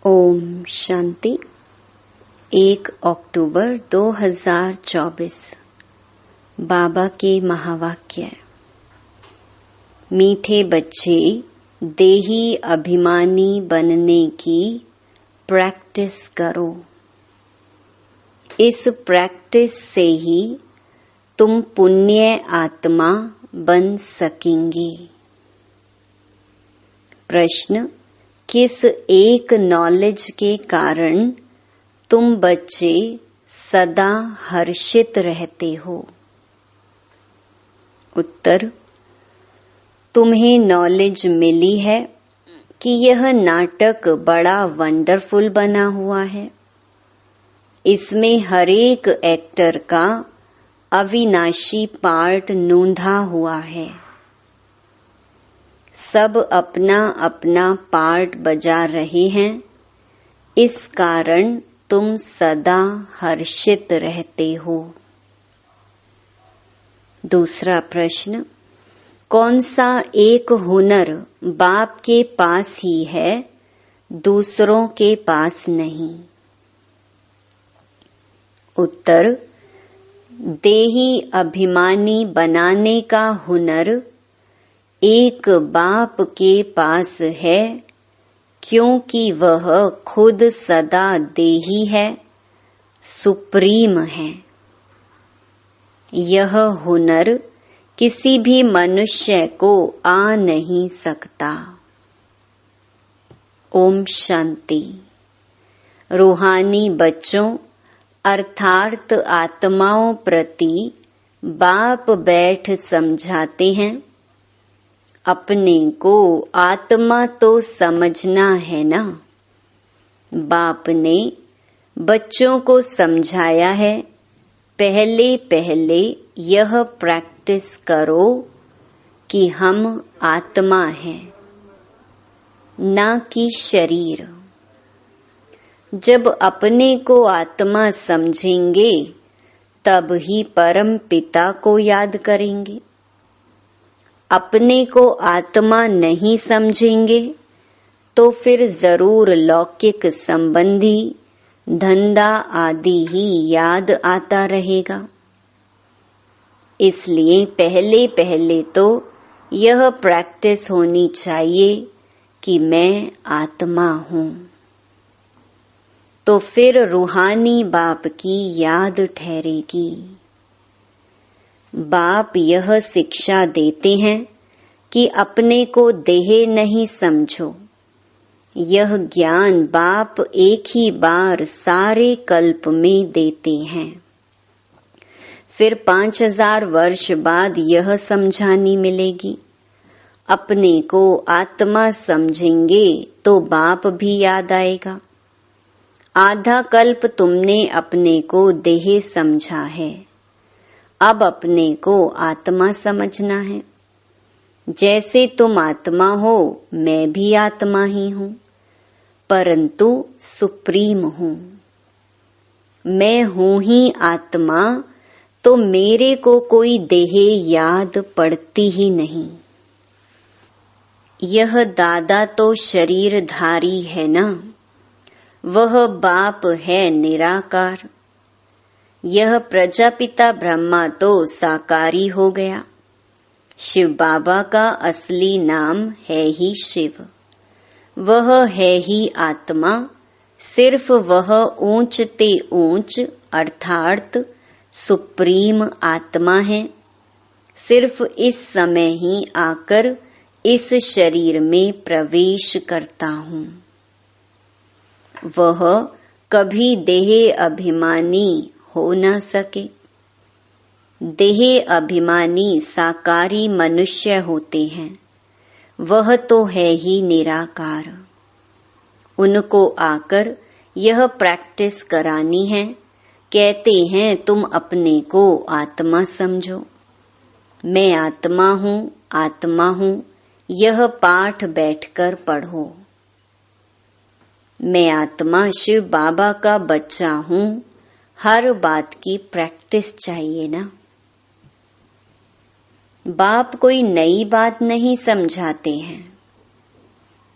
ओम शांति। 1 अक्टूबर 2024 बाबा के महावाक्य। मीठे बच्चे, देही अभिमानी बनने की प्रैक्टिस करो। इस प्रैक्टिस से ही तुम पुण्य आत्मा बन सकेंगे। प्रश्न: किस एक नॉलेज के कारण तुम बच्चे सदा हर्षित रहते हो? उत्तर: तुम्हें नॉलेज मिली है कि यह नाटक बड़ा वंडरफुल बना हुआ है। इसमें हर एक एक्टर का अविनाशी पार्ट नूंधा हुआ है। सब अपना अपना पार्ट बजा रहे हैं। इस कारण तुम सदा हर्षित रहते हो। दूसरा प्रश्न: कौन सा एक हुनर बाप के पास ही है, दूसरों के पास नहीं? उत्तर: देही अभिमानी बनाने का हुनर एक बाप के पास है, क्योंकि वह खुद सदा देही है, सुप्रीम है। यह हुनर किसी भी मनुष्य को आ नहीं सकता। ओम शांति। रूहानी बच्चों अर्थात आत्माओं प्रति बाप बैठ समझाते हैं। अपने को आत्मा तो समझना है ना। बाप ने बच्चों को समझाया है, पहले पहले यह प्रैक्टिस करो कि हम आत्मा हैं, ना कि शरीर। जब अपने को आत्मा समझेंगे तब ही परम पिता को याद करेंगे। अपने को आत्मा नहीं समझेंगे तो फिर जरूर लौकिक संबंधी धंधा आदि ही याद आता रहेगा। इसलिए पहले पहले तो यह प्रैक्टिस होनी चाहिए कि मैं आत्मा हूँ। तो फिर रूहानी बाप की याद ठहरेगी। बाप यह शिक्षा देते हैं कि अपने को देह नहीं समझो। यह ज्ञान बाप एक ही बार सारे कल्प में देते हैं। फिर 5000 वर्ष बाद यह समझानी मिलेगी। अपने को आत्मा समझेंगे तो बाप भी याद आएगा। आधा कल्प तुमने अपने को देह समझा है, अब अपने को आत्मा समझना है। जैसे तुम आत्मा हो, मैं भी आत्मा ही हूँ, परंतु सुप्रीम हूँ। मैं हूँ ही आत्मा, तो मेरे को कोई देह याद पड़ती ही नहीं। यह दादा तो शरीरधारी है ना, वह बाप है निराकार। यह प्रजापिता ब्रह्मा तो साकारी हो गया। शिव बाबा का असली नाम है ही शिव। वह है ही आत्मा। सिर्फ वह ऊंचते ऊंच अर्थात सुप्रीम आत्मा है। सिर्फ इस समय ही आकर इस शरीर में प्रवेश करता हूँ। वह कभी देह अभिमानी हो न सके। देह अभिमानी साकारी मनुष्य होते हैं, वह तो है ही निराकार। उनको आकर यह प्रैक्टिस करानी है। कहते हैं तुम अपने को आत्मा समझो। मैं आत्मा हूँ, आत्मा हूँ, यह पाठ बैठकर पढ़ो। मैं आत्मा शिव बाबा का बच्चा हूँ। हर बात की प्रैक्टिस चाहिए ना। बाप कोई नई बात नहीं समझाते हैं।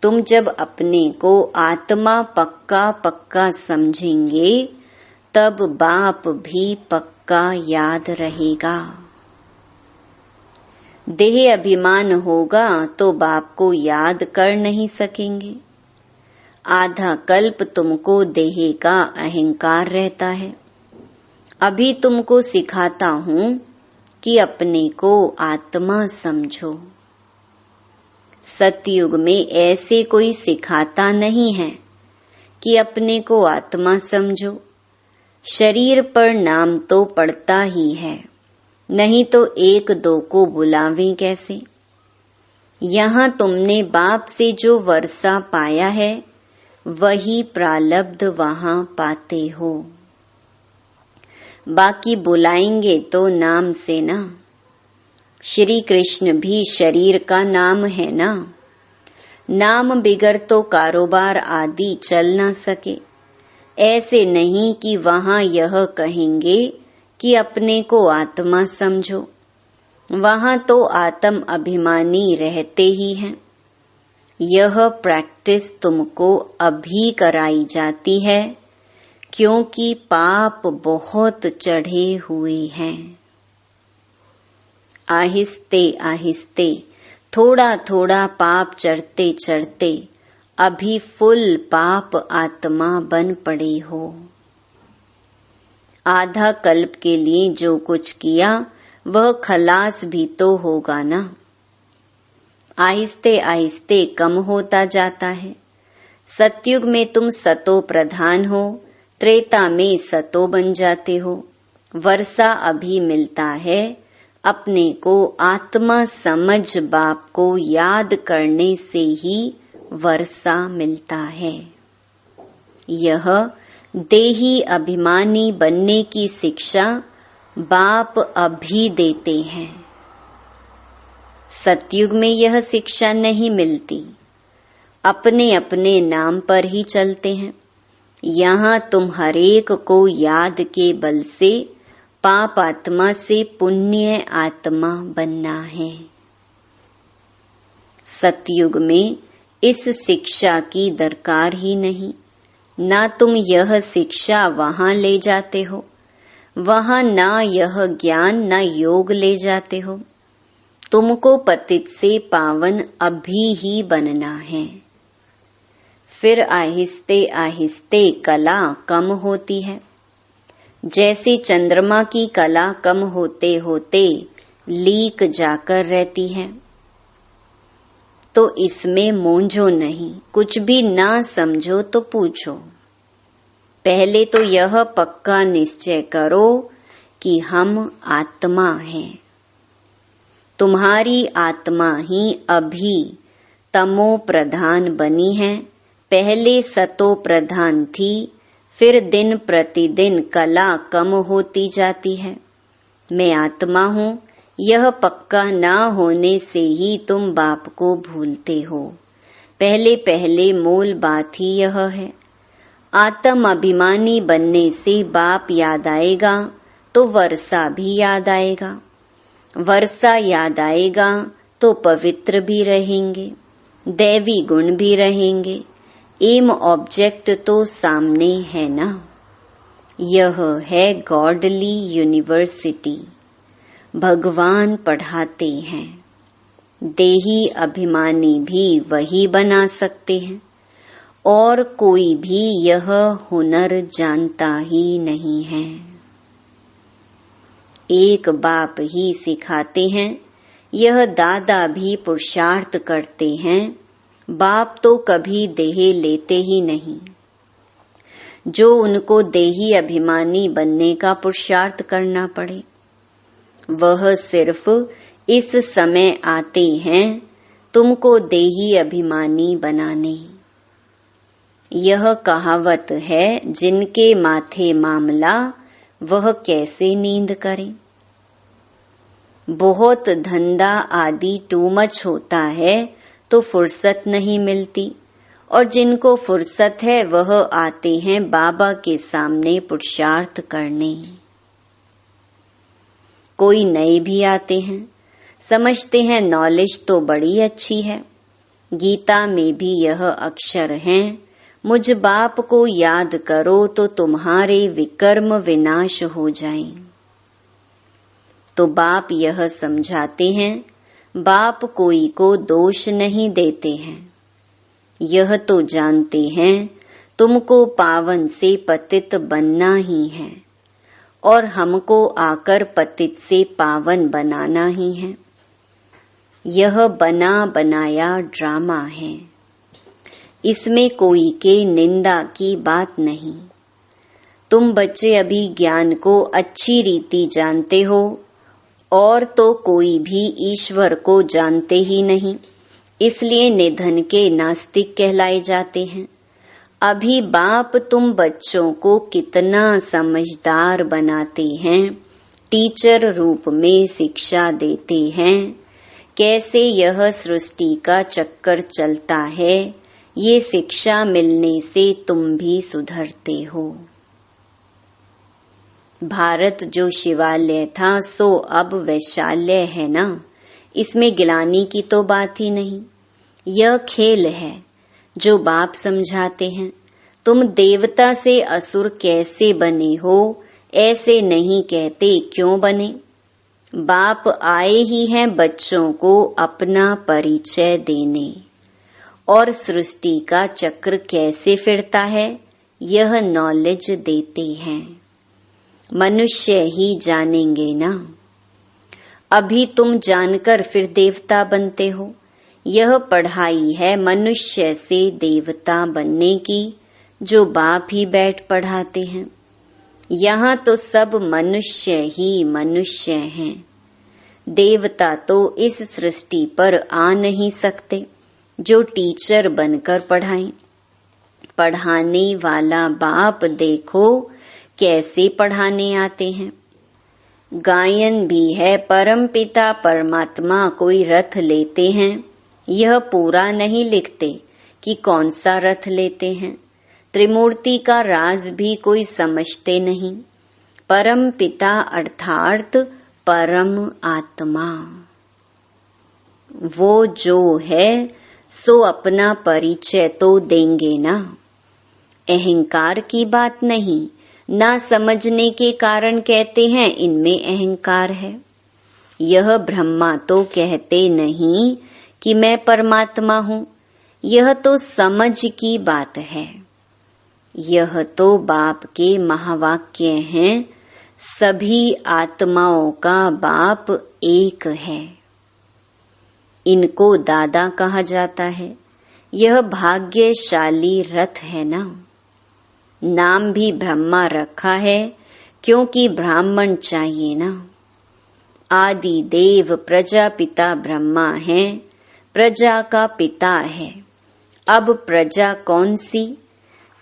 तुम जब अपने को आत्मा पक्का पक्का समझेंगे तब बाप भी पक्का याद रहेगा। देह अभिमान होगा तो बाप को याद कर नहीं सकेंगे। आधा कल्प तुमको देह का अहंकार रहता है। अभी तुमको सिखाता हूँ कि अपने को आत्मा समझो। सतयुग में ऐसे कोई सिखाता नहीं है कि अपने को आत्मा समझो। शरीर पर नाम तो पड़ता ही है, नहीं तो एक दो को बुलावें कैसे। यहाँ तुमने बाप से जो वर्षा पाया है वही प्रालब्ध वहाँ पाते हो। बाकी बुलाएंगे तो नाम से ना। श्री कृष्ण भी शरीर का नाम है ना। नाम बिगर तो कारोबार आदि चल ना सके। ऐसे नहीं कि वहाँ यह कहेंगे कि अपने को आत्मा समझो। वहाँ तो आत्म अभिमानी रहते ही हैं। यह प्रैक्टिस तुमको अभी कराई जाती है क्योंकि पाप बहुत चढ़े हुए हैं। आहिस्ते आहिस्ते थोड़ा थोड़ा पाप चढ़ते चढ़ते अभी फुल पाप आत्मा बन पड़े हो। आधा कल्प के लिए जो कुछ किया वह खलास भी तो होगा ना। आहिस्ते आहिस्ते कम होता जाता है। सतयुग में तुम सतो प्रधान हो, त्रेता में सतो बन जाते हो। वर्षा अभी मिलता है। अपने को आत्मा समझ बाप को याद करने से ही वर्षा मिलता है। यह देही अभिमानी बनने की शिक्षा बाप अभी देते हैं। सतयुग में यह शिक्षा नहीं मिलती। अपने अपने नाम पर ही चलते हैं। यहाँ तुम हरेक को याद के बल से पाप आत्मा से पुण्य आत्मा बनना है। सतयुग में इस शिक्षा की दरकार ही नहीं। ना तुम यह शिक्षा वहाँ ले जाते हो, वहाँ ना यह ज्ञान ना योग ले जाते हो। तुमको पतित से पावन अभी ही बनना है। फिर आहिस्ते आहिस्ते कला कम होती है। जैसे चंद्रमा की कला कम होते होते लीक जाकर रहती है। तो इसमें मूंझो नहीं। कुछ भी ना समझो तो पूछो। पहले तो यह पक्का निश्चय करो कि हम आत्मा हैं। तुम्हारी आत्मा ही अभी तमो प्रधान बनी है। पहले सतो प्रधान थी। फिर दिन प्रतिदिन कला कम होती जाती है। मैं आत्मा हूँ, यह पक्का ना होने से ही तुम बाप को भूलते हो। पहले पहले मूल बात ही यह है। आत्म अभिमानी बनने से बाप याद आएगा तो वर्षा भी याद आएगा। वर्षा याद आएगा तो पवित्र भी रहेंगे, दैवी गुण भी रहेंगे। एम ऑब्जेक्ट तो सामने है ना। यह है गॉडली यूनिवर्सिटी। भगवान पढ़ाते हैं। देही अभिमानी भी वही बना सकते हैं और कोई भी यह हुनर जानता ही नहीं है। एक बाप ही सिखाते हैं। यह दादा भी पुरुषार्थ करते हैं। बाप तो कभी देह लेते ही नहीं। जो उनको देही अभिमानी बनने का पुरुषार्थ करना पड़े, वह सिर्फ इस समय आते हैं तुमको देही अभिमानी बनाने। यह कहावत है, जिनके माथे मामला वह कैसे नींद करे। बहुत धंधा आदि टू मच होता है तो फुर्सत नहीं मिलती, और जिनको फुर्सत है वह आते हैं बाबा के सामने पुरुषार्थ करने। कोई नए भी आते हैं, समझते हैं नॉलेज तो बड़ी अच्छी है, गीता में भी यह अक्षर हैं, मुझ बाप को याद करो तो तुम्हारे विकर्म विनाश हो जाएं। तो बाप यह समझाते हैं, बाप कोई को दोष नहीं देते हैं, यह तो जानते हैं तुमको पावन से पतित बनना ही है और हमको आकर पतित से पावन बनाना ही है। यह बना बनाया ड्रामा है, इसमें कोई के निंदा की बात नहीं। तुम बच्चे अभी ज्ञान को अच्छी रीति जानते हो और तो कोई भी ईश्वर को जानते ही नहीं, इसलिए निधन के नास्तिक कहलाए जाते हैं। अभी बाप तुम बच्चों को कितना समझदार बनाते हैं, टीचर रूप में शिक्षा देते हैं, कैसे यह सृष्टि का चक्कर चलता है, ये शिक्षा मिलने से तुम भी सुधरते हो। भारत जो शिवालय था सो अब वैशाल्य है ना, इसमें गिलानी की तो बात ही नहीं। यह खेल है जो बाप समझाते हैं। तुम देवता से असुर कैसे बने हो, ऐसे नहीं कहते क्यों बने। बाप आए ही हैं बच्चों को अपना परिचय देने, और सृष्टि का चक्र कैसे फिरता है यह नॉलेज देते हैं। मनुष्य ही जानेंगे ना। अभी तुम जानकर फिर देवता बनते हो। यह पढ़ाई है मनुष्य से देवता बनने की, जो बाप ही बैठ पढ़ाते हैं। यहाँ तो सब मनुष्य ही मनुष्य हैं। देवता तो इस सृष्टि पर आ नहीं सकते जो टीचर बनकर पढ़ाएं। पढ़ाने वाला बाप देखो कैसे पढ़ाने आते हैं। गायन भी है, परमपिता परमात्मा कोई रथ लेते हैं, यह पूरा नहीं लिखते कि कौन सा रथ लेते हैं। त्रिमूर्ति का राज भी कोई समझते नहीं। परम पिता अर्थात परम आत्मा, वो जो है सो अपना परिचय तो देंगे ना। अहंकार की बात नहीं, ना समझने के कारण कहते हैं इनमें अहंकार है। यह ब्रह्मा तो कहते नहीं कि मैं परमात्मा हूँ, यह तो समझ की बात है। यह तो बाप के महावाक्य हैं, सभी आत्माओं का बाप एक है। इनको दादा कहा जाता है। यह भाग्यशाली रथ है ना। नाम भी ब्रह्मा रखा है क्योंकि ब्राह्मण चाहिए ना। आदि देव प्रजापिता ब्रह्मा है, प्रजा का पिता है। अब प्रजा कौन सी?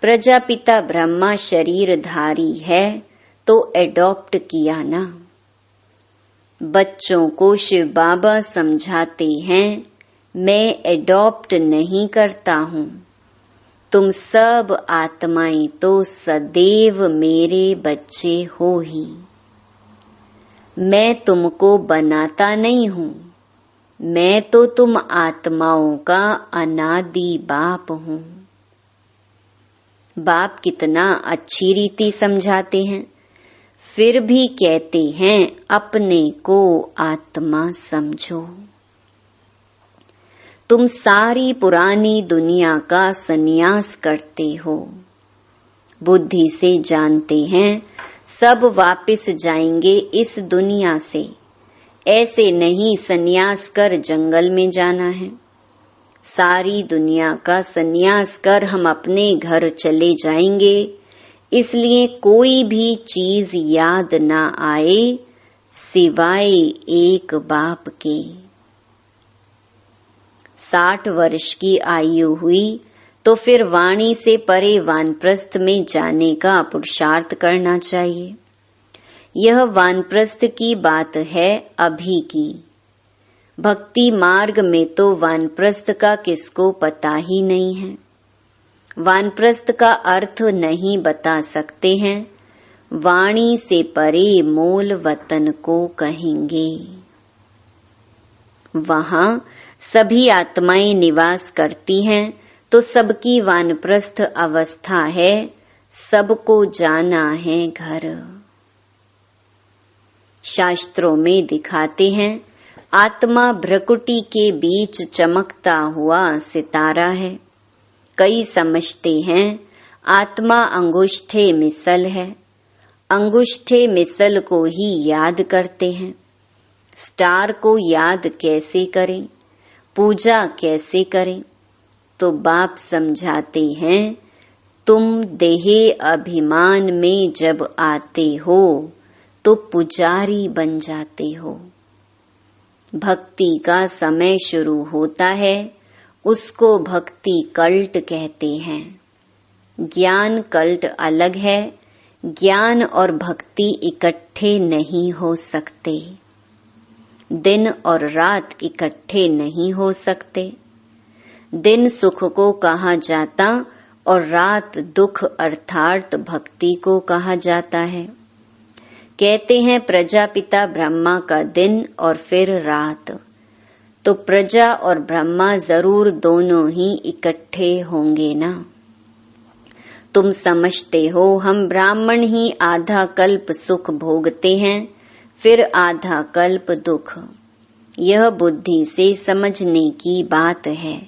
प्रजापिता ब्रह्मा शरीरधारी है तो एडॉप्ट किया ना। बच्चों को शिव बाबा समझाते हैं, मैं एडॉप्ट नहीं करता हूँ, तुम सब आत्माएं तो सदैव मेरे बच्चे हो ही। मैं तुमको बनाता नहीं हूँ, मैं तो तुम आत्माओं का अनादि बाप हूँ। बाप कितना अच्छी रीति समझाते हैं, फिर भी कहते हैं अपने को आत्मा समझो। तुम सारी पुरानी दुनिया का संन्यास करते हो। बुद्धि से जानते हैं सब वापस जाएंगे इस दुनिया से। ऐसे नहीं संन्यास कर जंगल में जाना है। सारी दुनिया का संन्यास कर हम अपने घर चले जाएंगे, इसलिए कोई भी चीज याद ना आए सिवाय एक बाप के। 60 वर्ष की आयु हुई तो फिर वाणी से परे वानप्रस्थ में जाने का पुरुषार्थ करना चाहिए। यह वानप्रस्थ की बात है अभी की। भक्ति मार्ग में तो वानप्रस्थ का किसको पता ही नहीं है। वानप्रस्थ का अर्थ नहीं बता सकते हैं, वाणी से परे मूल वतन को कहेंगे। वहां सभी आत्माएं निवास करती हैं, तो सबकी वानप्रस्थ अवस्था है, सबको जाना है घर। शास्त्रों में दिखाते हैं आत्मा भ्रकुटी के बीच चमकता हुआ सितारा है। कई समझते हैं आत्मा अंगुष्ठे मिसल है, अंगुष्ठे मिसल को ही याद करते हैं। स्टार को याद कैसे करें, पूजा कैसे करें? तो बाप समझाते हैं, तुम देहे अभिमान में जब आते हो तो पुजारी बन जाते हो। भक्ति का समय शुरू होता है, उसको भक्ति कल्ट कहते हैं। ज्ञान कल्ट अलग है, ज्ञान और भक्ति इकट्ठे नहीं हो सकते। दिन और रात इकट्ठे नहीं हो सकते। दिन सुख को कहा जाता और रात दुख अर्थात भक्ति को कहा जाता है। कहते हैं प्रजापिता ब्रह्मा का दिन और फिर रात, तो प्रजा और ब्रह्मा जरूर दोनों ही इकट्ठे होंगे ना। तुम समझते हो हम ब्राह्मण ही आधा कल्प सुख भोगते हैं, फिर आधा कल्प दुख। यह बुद्धि से समझने की बात है।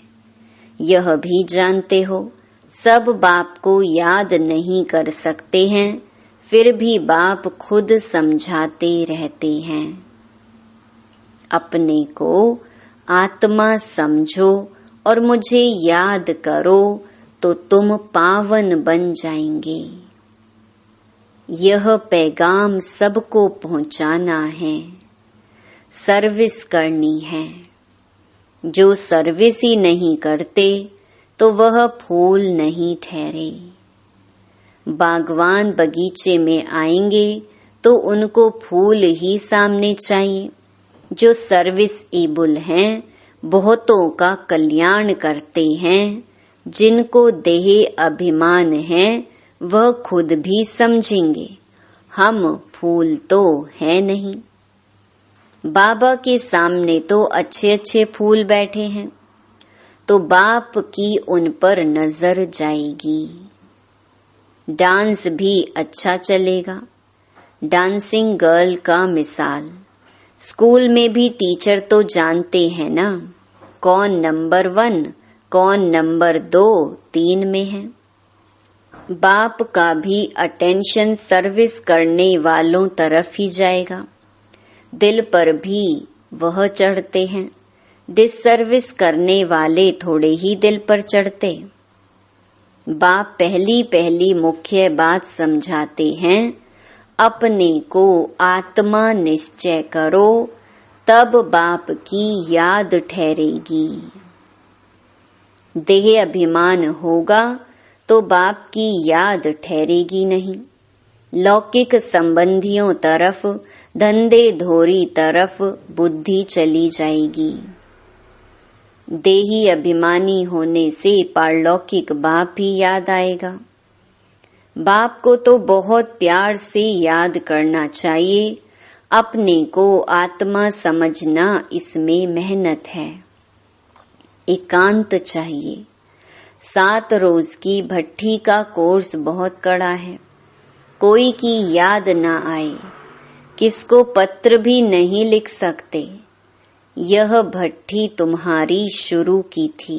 यह भी जानते हो सब बाप को याद नहीं कर सकते हैं, फिर भी बाप खुद समझाते रहते हैं। अपने को आत्मा समझो और मुझे याद करो तो तुम पावन बन जाएंगे। यह पैगाम सबको पहुंचाना है, सर्विस करनी है। जो सर्विस ही नहीं करते तो वह फूल नहीं ठहरे। बागवान बगीचे में आएंगे तो उनको फूल ही सामने चाहिए। जो सर्विस एबल हैं, बहुतों का कल्याण करते हैं, जिनको देह अभिमान है वह खुद भी समझेंगे हम फूल तो है नहीं। बाबा के सामने तो अच्छे अच्छे फूल बैठे हैं, तो बाप की उन पर नजर जाएगी। डांस भी अच्छा चलेगा। डांसिंग गर्ल का मिसाल, स्कूल में भी टीचर तो जानते हैं ना कौन नंबर 1, कौन नंबर 2, 3 में है। बाप का भी अटेंशन सर्विस करने वालों तरफ ही जाएगा। दिल पर भी वह चढ़ते हैं, डिससर्विस करने वाले थोड़े ही दिल पर चढ़ते। बाप पहली पहली मुख्य बात समझाते हैं, अपने को आत्मा निश्चय करो, तब बाप की याद ठहरेगी। देह अभिमान होगा तो बाप की याद ठहरेगी नहीं। लौकिक संबंधियों तरफ, धंधे धोरी तरफ बुद्धि चली जाएगी। देही अभिमानी होने से पारलौकिक बाप ही याद आएगा। बाप को तो बहुत प्यार से याद करना चाहिए। अपने को आत्मा समझना इसमें मेहनत है, एकांत चाहिए। 7 रोज की भट्ठी का कोर्स बहुत कड़ा है। कोई की याद ना आए, किसको पत्र भी नहीं लिख सकते। यह भट्ठी तुम्हारी शुरू की थी।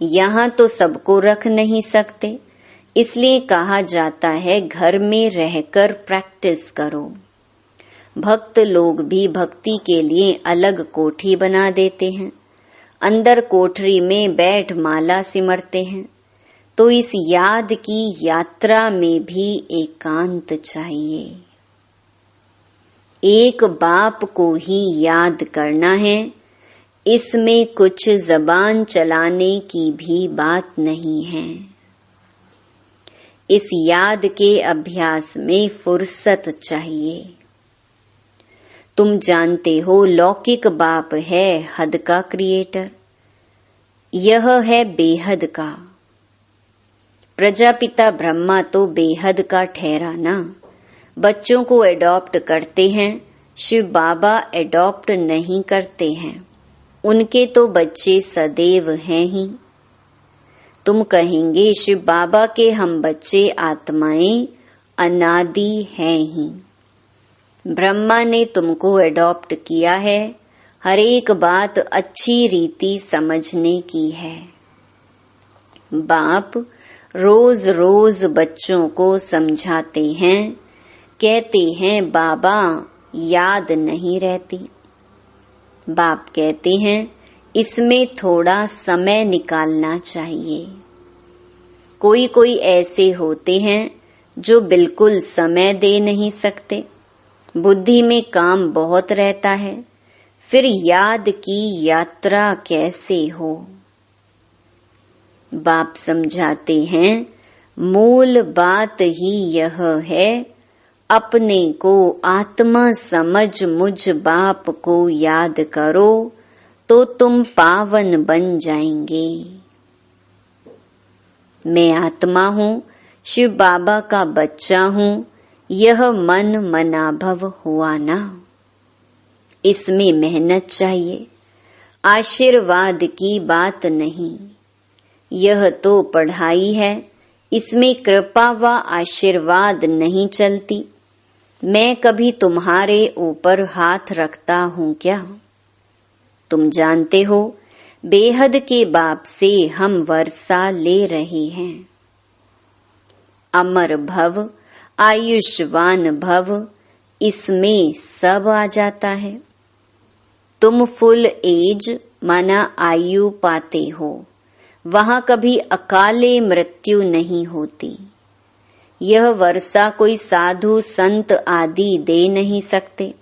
यहाँ तो सबको रख नहीं सकते, इसलिए कहा जाता है घर में रहकर प्रैक्टिस करो। भक्त लोग भी भक्ति के लिए अलग कोठी बना देते हैं, अंदर कोठरी में बैठ माला सिमरते हैं। तो इस याद की यात्रा में भी एकांत चाहिए। एक बाप को ही याद करना है, इसमें कुछ जबान चलाने की भी बात नहीं है। इस याद के अभ्यास में फुर्सत चाहिए। तुम जानते हो लौकिक बाप है हद का क्रिएटर, यह है बेहद का। प्रजापिता ब्रह्मा तो बेहद का ठहरा ना। बच्चों को एडॉप्ट करते हैं, शिव बाबा एडॉप्ट नहीं करते हैं। उनके तो बच्चे सदैव हैं ही। तुम कहेंगे शिव बाबा के हम बच्चे आत्माएं अनादि हैं ही। ब्रह्मा ने तुमको एडॉप्ट किया है, हर एक बात अच्छी रीति समझने की है। बाप रोज रोज बच्चों को समझाते हैं, कहते हैं बाबा याद नहीं रहती। बाप कहते हैं इसमें थोड़ा समय निकालना चाहिए। कोई कोई ऐसे होते हैं जो बिल्कुल समय दे नहीं सकते, बुद्धि में काम बहुत रहता है, फिर याद की यात्रा कैसे हो। बाप समझाते हैं मूल बात ही यह है, अपने को आत्मा समझ मुझ बाप को याद करो तो तुम पावन बन जाएंगे। मैं आत्मा हूँ, शिव बाबा का बच्चा हूँ, यह मन मनाभव हुआ ना। इसमें मेहनत चाहिए, आशीर्वाद की बात नहीं। यह तो पढ़ाई है, इसमें कृपा व आशीर्वाद नहीं चलती। मैं कभी तुम्हारे ऊपर हाथ रखता हूँ क्या? तुम जानते हो बेहद के बाप से हम वर्षा ले रहे हैं। अमर भव, आयुष्मान भव, इसमें सब आ जाता है। तुम फुल एज माना आयु पाते हो, वहां कभी अकाले मृत्यु नहीं होती। यह वर्षा कोई साधु संत आदि दे नहीं सकते।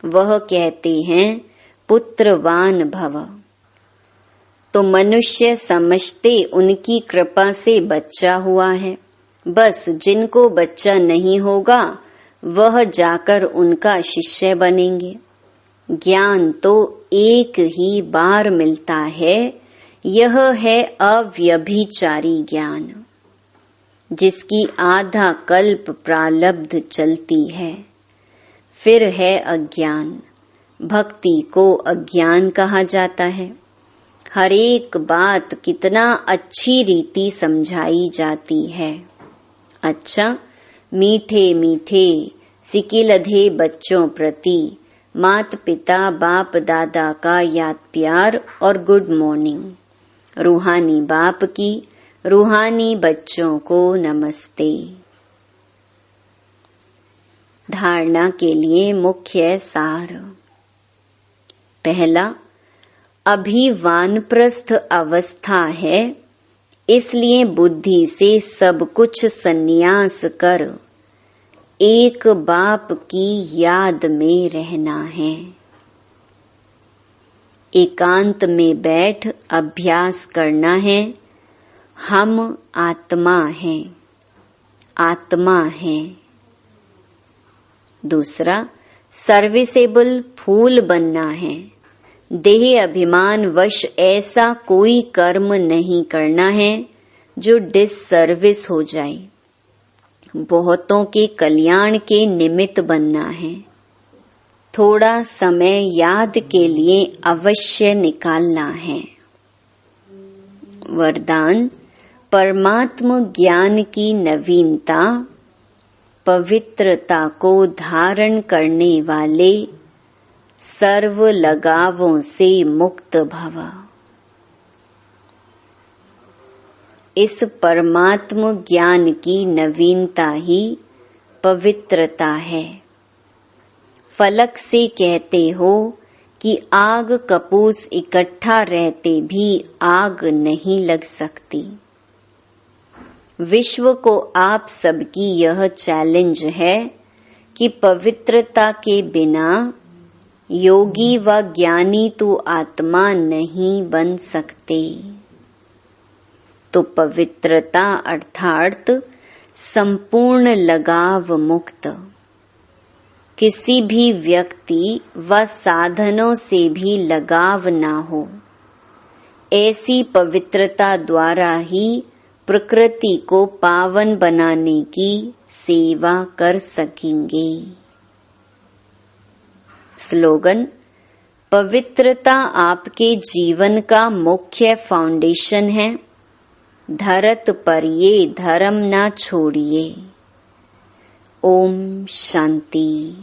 वह कहते हैं पुत्रवान भव। तो मनुष्य समझते उनकी कृपा से बच्चा हुआ है। बस जिनको बच्चा नहीं होगा वह जाकर उनका शिष्य बनेंगे। ज्ञान तो एक ही बार मिलता है, यह है अव्यभिचारी ज्ञान, जिसकी आधा कल्प प्रालब्ध चलती है। फिर है अज्ञान, भक्ति को अज्ञान कहा जाता है। हर एक बात कितना अच्छी रीति समझाई जाती है। अच्छा, मीठे मीठे सिकिलधे बच्चों प्रति मात पिता बाप दादा का याद प्यार और गुड मॉर्निंग। रूहानी बाप की रूहानी बच्चों को नमस्ते। धारणा के लिए मुख्य सार। पहला, अभी वानप्रस्थ अवस्था है, इसलिए बुद्धि से सब कुछ संन्यास कर एक बाप की याद में रहना है। एकांत में बैठ अभ्यास करना है। हम आत्मा हैं, आत्मा हैं। दूसरा, सर्विसेबल फूल बनना है। देह अभिमान वश ऐसा कोई कर्म नहीं करना है जो डिससर्विस हो जाए। बहुतों के कल्याण के निमित्त बनना है। थोड़ा समय याद के लिए अवश्य निकालना है। वरदान, परमात्म ज्ञान की नवीनता, पवित्रता को धारण करने वाले सर्व लगावों से मुक्त भव। इस परमात्म ज्ञान की नवीनता ही पवित्रता है। फलक से कहते हो कि आग कपूस इकट्ठा रहते भी आग नहीं लग सकती। विश्व को आप सबकी यह चैलेंज है कि पवित्रता के बिना योगी व ज्ञानी तो आत्मा नहीं बन सकते। तो पवित्रता अर्थात संपूर्ण लगाव मुक्त, किसी भी व्यक्ति व साधनों से भी लगाव ना हो, ऐसी पवित्रता द्वारा ही प्रकृति को पावन बनाने की सेवा कर सकेंगे। स्लोगन, पवित्रता आपके जीवन का मुख्य फाउंडेशन है। धरत पर ये धर्म ना छोड़िए। ओम शांति।